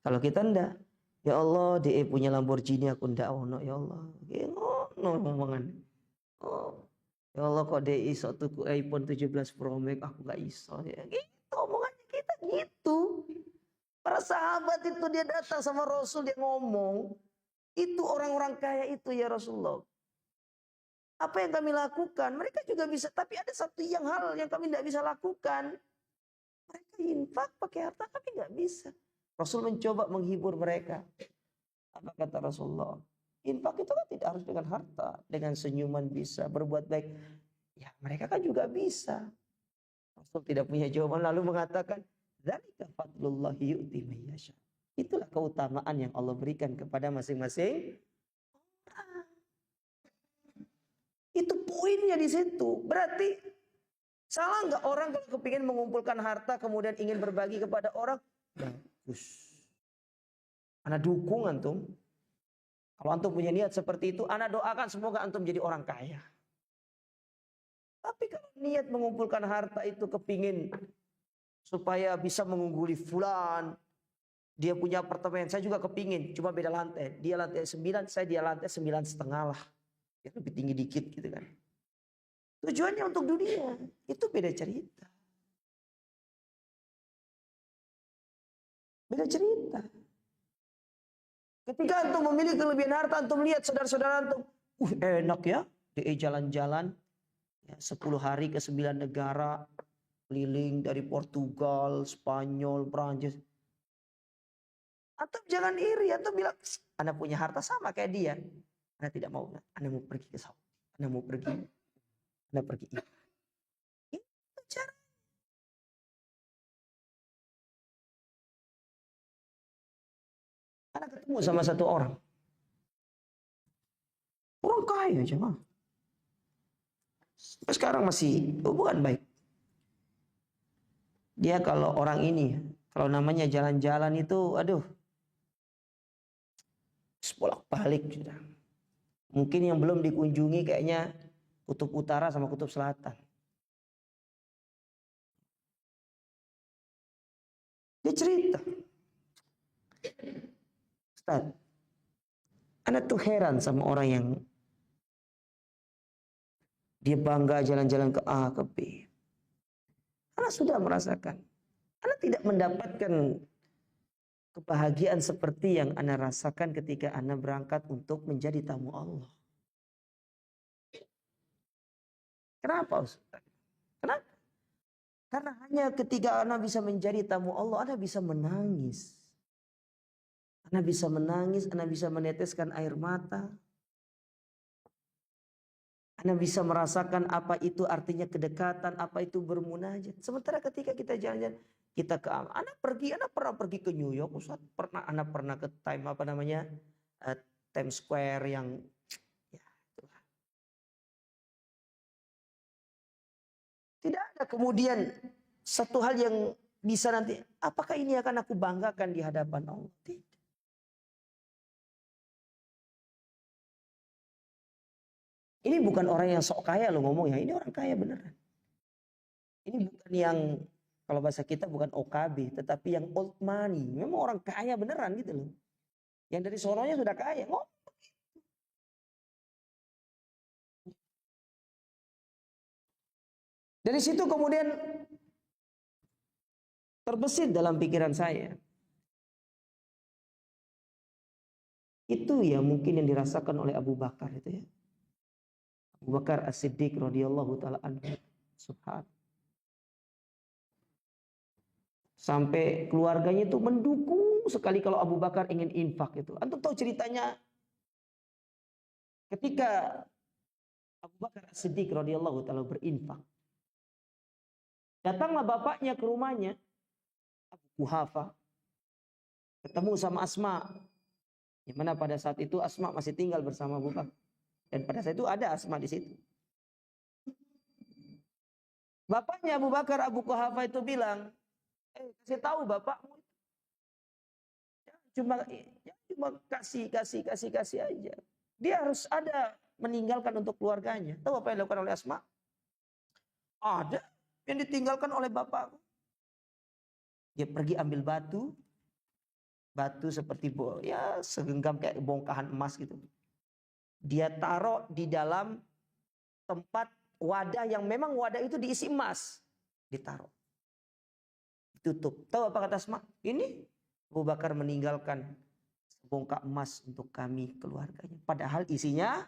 Kalau kita enggak. Ya Allah, dia punya Lamborghini, aku enggak. Oh, no, ya Allah. No, ngomongan. Oh, ya Allah, kok dia iso tuku iPhone 17 Pro Max, aku enggak iso. Ya, gitu omongannya kita gitu. Para sahabat itu dia datang sama Rasul, dia ngomong. Itu orang-orang kaya itu ya Rasulullah. Apa yang kami lakukan? Mereka juga bisa. Tapi ada satu hal yang kami tidak bisa lakukan. Mereka infak pakai harta, kami nggak bisa. Rasul mencoba menghibur mereka. Apa kata Rasulullah? Infak itu kan tidak harus dengan harta. Dengan senyuman bisa. Berbuat baik. Ya mereka kan juga bisa. Rasul tidak punya jawaban. Lalu mengatakan. Dzalika fadlullahi yu'ti man yasha. Itulah keutamaan yang Allah berikan kepada masing-masing orang. Itu poinnya di situ. Berarti salah nggak orang kalau kepingin mengumpulkan harta kemudian ingin berbagi kepada orang? Bagus. Ana dukung antum. Kalau antum punya niat seperti itu, ana doakan semoga antum jadi orang kaya. Tapi kalau niat mengumpulkan harta itu kepingin supaya bisa mengungguli fulan, dia punya apartemen, saya juga kepingin, cuma beda lantai. Dia lantai 9, saya dia lantai 9,5 lah. Ya, lebih tinggi dikit gitu kan. Tujuannya untuk dunia, itu beda cerita. Beda cerita. Ketika antum memiliki kelebihan harta, antum lihat saudara-saudara antum, enak ya, dia jalan-jalan ya, 10 hari ke 9 negara, keliling dari Portugal, Spanyol, Prancis. Atau jangan iri, atau bilang, Anda punya harta sama kayak dia. Anda tidak mau, Anda mau pergi ke Saudi. Anda mau pergi, Anda pergi. Itu cara. Anda ketemu sama satu orang. Orang kaya aja mah. Sekarang masih hubungan baik. Dia kalau orang ini, kalau namanya jalan-jalan itu, aduh, bolak-balik sudah. Mungkin yang belum dikunjungi kayaknya kutub utara sama kutub selatan. Dia cerita. Ustaz, Anda tuh heran sama orang yang dia bangga jalan-jalan ke A ke B. Anda sudah merasakan. Anda tidak mendapatkan kebahagiaan seperti yang Anda rasakan ketika Anda berangkat untuk menjadi tamu Allah. Kenapa Ustaz? Kenapa? Karena hanya ketika Anda bisa menjadi tamu Allah, Anda bisa menangis. Anda bisa menangis, Anda bisa meneteskan air mata. Anda bisa merasakan apa itu artinya kedekatan, apa itu bermunajat. Sementara ketika kita jalan-jalan, kita ke Anda pernah pergi ke New York, Ustaz? Anda pernah ke Times Square yang ya itulah. Tidak ada kemudian satu hal yang bisa nanti, apakah ini akan aku banggakan di hadapan Allah? Tidak. Ini bukan orang yang sok kaya loh ngomong ya, ini orang kaya beneran. Ini bukan yang kalau bahasa kita bukan OKB, tetapi yang old money. Memang orang kaya beneran gitu loh. Yang dari sononya sudah kaya. Ngomong. Dari situ kemudian terbesit dalam pikiran saya. Itu ya mungkin yang dirasakan oleh Abu Bakar itu ya. Abu Bakar As-Siddiq radhiyallahu taala anhu. Subhan. Sampai keluarganya itu mendukung sekali kalau Abu Bakar ingin infak itu. Antum tahu ceritanya ketika Abu Bakar As-Siddiq radhiyallahu taala berinfak. Datanglah bapaknya ke rumahnya, Abu Quhafa, ketemu sama Asma. Yang mana pada saat itu Asma masih tinggal bersama Abu Bakar. Dan pada saat itu ada Asma di situ. Bapaknya Abu Bakar, Abu Quhafa itu bilang, kasih tahu bapakmu. Cuma kasih aja. Dia harus ada meninggalkan untuk keluarganya. Tahu apa yang dilakukan oleh Asma? Ada yang ditinggalkan oleh bapakku. Dia pergi ambil batu seperti ya segenggam kayak bongkahan emas gitu. Dia taruh di dalam tempat wadah yang memang wadah itu diisi emas. Ditaruh. Ditutup. Tahu apa kata Asma? Ini Abu Bakar meninggalkan sebongkah emas untuk kami keluarganya. Padahal isinya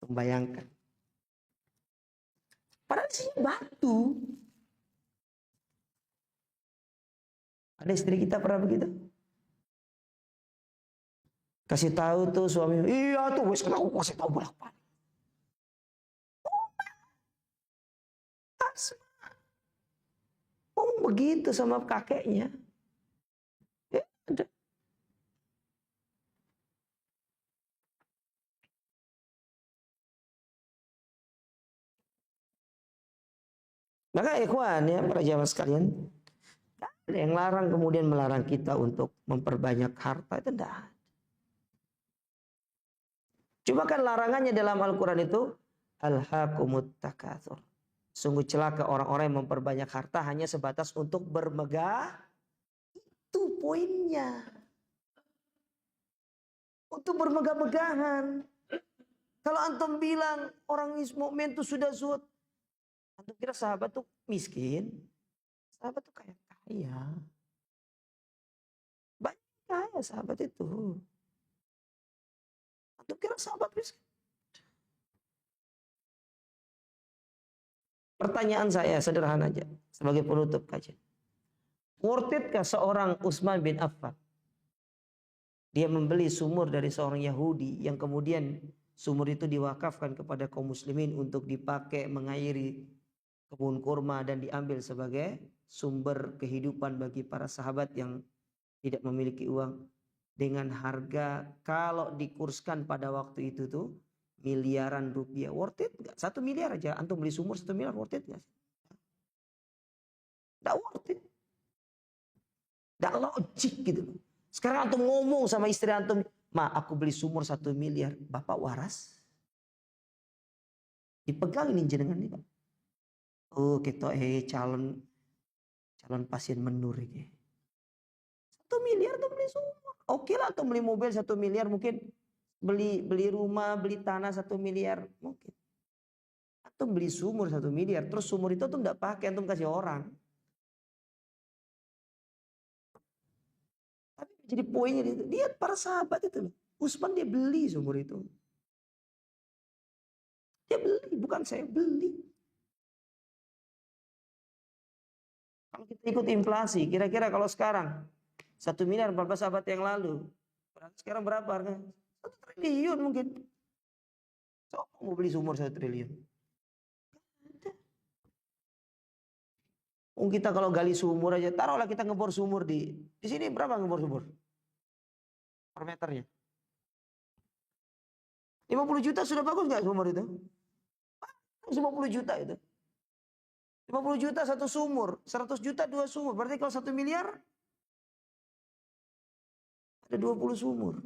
membayangkan. Padahal isinya batu. Ada istri kita pernah begitu? Kasih tahu tuh suami, iya tuh wes aku kasih tahu bolak-balik. Begitu sama kakeknya. Ya, ada. Maka ikhwan ya para jamaah sekalian, ada yang larang kemudian melarang kita untuk memperbanyak harta, itu tidak. Cuma kan larangannya dalam Al-Quran itu alhaakumut takatsur. Sungguh celaka orang-orang yang memperbanyak harta hanya sebatas untuk bermegah. Itu poinnya. Untuk bermegah-megahan. Kalau antum bilang orang mukmin itu sudah zuhud, antum kira sahabat tuh miskin? Sahabat tuh kaya. Banyak kaya sahabat itu. Antum kira sahabat miskin? Pertanyaan saya sederhana aja sebagai penutup kajian. Worth it-kah seorang Utsman bin Affan? Dia membeli sumur dari seorang Yahudi yang kemudian sumur itu diwakafkan kepada kaum muslimin untuk dipakai mengairi kebun kurma dan diambil sebagai sumber kehidupan bagi para sahabat yang tidak memiliki uang dengan harga kalau dikurskan pada waktu itu tuh miliaran rupiah. Worth it gak? 1 miliar aja antum beli sumur 1 miliar, worth it gak? Gak worth it. Gak logik gitu. Sekarang antum ngomong sama istri antum, ma aku beli sumur 1 miliar, bapak waras? Dipegang ini jenengan nih pak. Oh kita calon pasien menur ini. 1 miliar tuh beli sumur. Oke lah tuh beli mobil 1 miliar mungkin. Beli rumah, beli tanah 1 miliar mungkin. Atau beli sumur 1 miliar. Terus sumur itu tuh gak pakai, antum kasih orang. Tapi jadi poinnya itu. Lihat para sahabat itu loh. Utsman dia beli sumur itu. Dia beli, bukan saya beli. Kalau kita ikut inflasi, kira-kira kalau sekarang 1 miliar 14 abad yang lalu. Sekarang berapa harga? 1 triliun mungkin. So, mau beli sumur 1 triliun. Kita kalau gali sumur aja, taruhlah kita ngebor sumur di sini berapa ngebor sumur? Per meternya. 50 juta sudah bagus nggak sumur itu? 50 juta itu. 50 juta 1 sumur, 100 juta 2 sumur. Berarti kalau 1 miliar ada 20 sumur.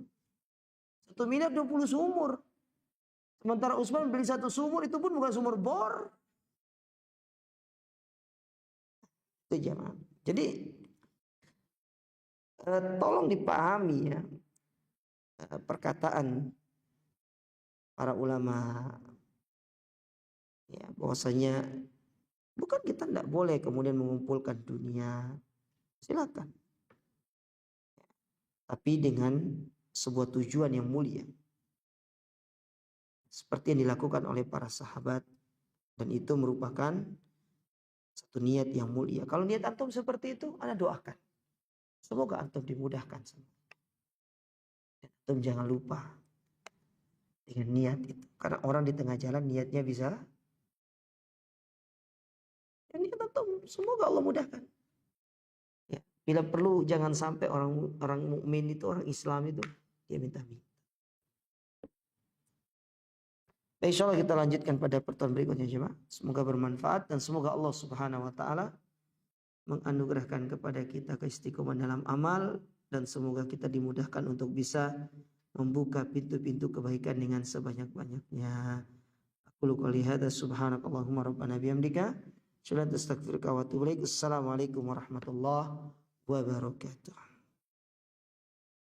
1 miliar 20 sumur. Sementara Utsman beli 1 sumur itu pun bukan sumur bor. Itu jamaah. Jadi tolong dipahami ya perkataan para ulama ya bahwasanya bukan kita tidak boleh kemudian mengumpulkan dunia, silakan. Tapi dengan sebuah tujuan yang mulia. Seperti yang dilakukan oleh para sahabat. Dan itu merupakan satu niat yang mulia. Kalau niat antum seperti itu, Anda doakan. Semoga antum dimudahkan. Dan antum jangan lupa dengan niat itu. Karena orang di tengah jalan niatnya bisa. Ya, niat antum, semoga Allah mudahkan. Ya, bila perlu jangan sampai orang mukmin itu, orang Islam itu dia minta-minta. Insya Allah kita lanjutkan pada pertemuan berikutnya jemaah. Semoga bermanfaat dan semoga Allah Subhanahu wa taala menganugerahkan kepada kita keistiqomahan dalam amal dan semoga kita dimudahkan untuk bisa membuka pintu-pintu kebaikan dengan sebanyak-banyaknya. Aku qouli hadza subhanakallahumma rabbana bihamdika asyhadu an la ilaha illa anta astaghfiruka wa atubu ilaik. Assalamualaikum warahmatullahi wabarakatuh.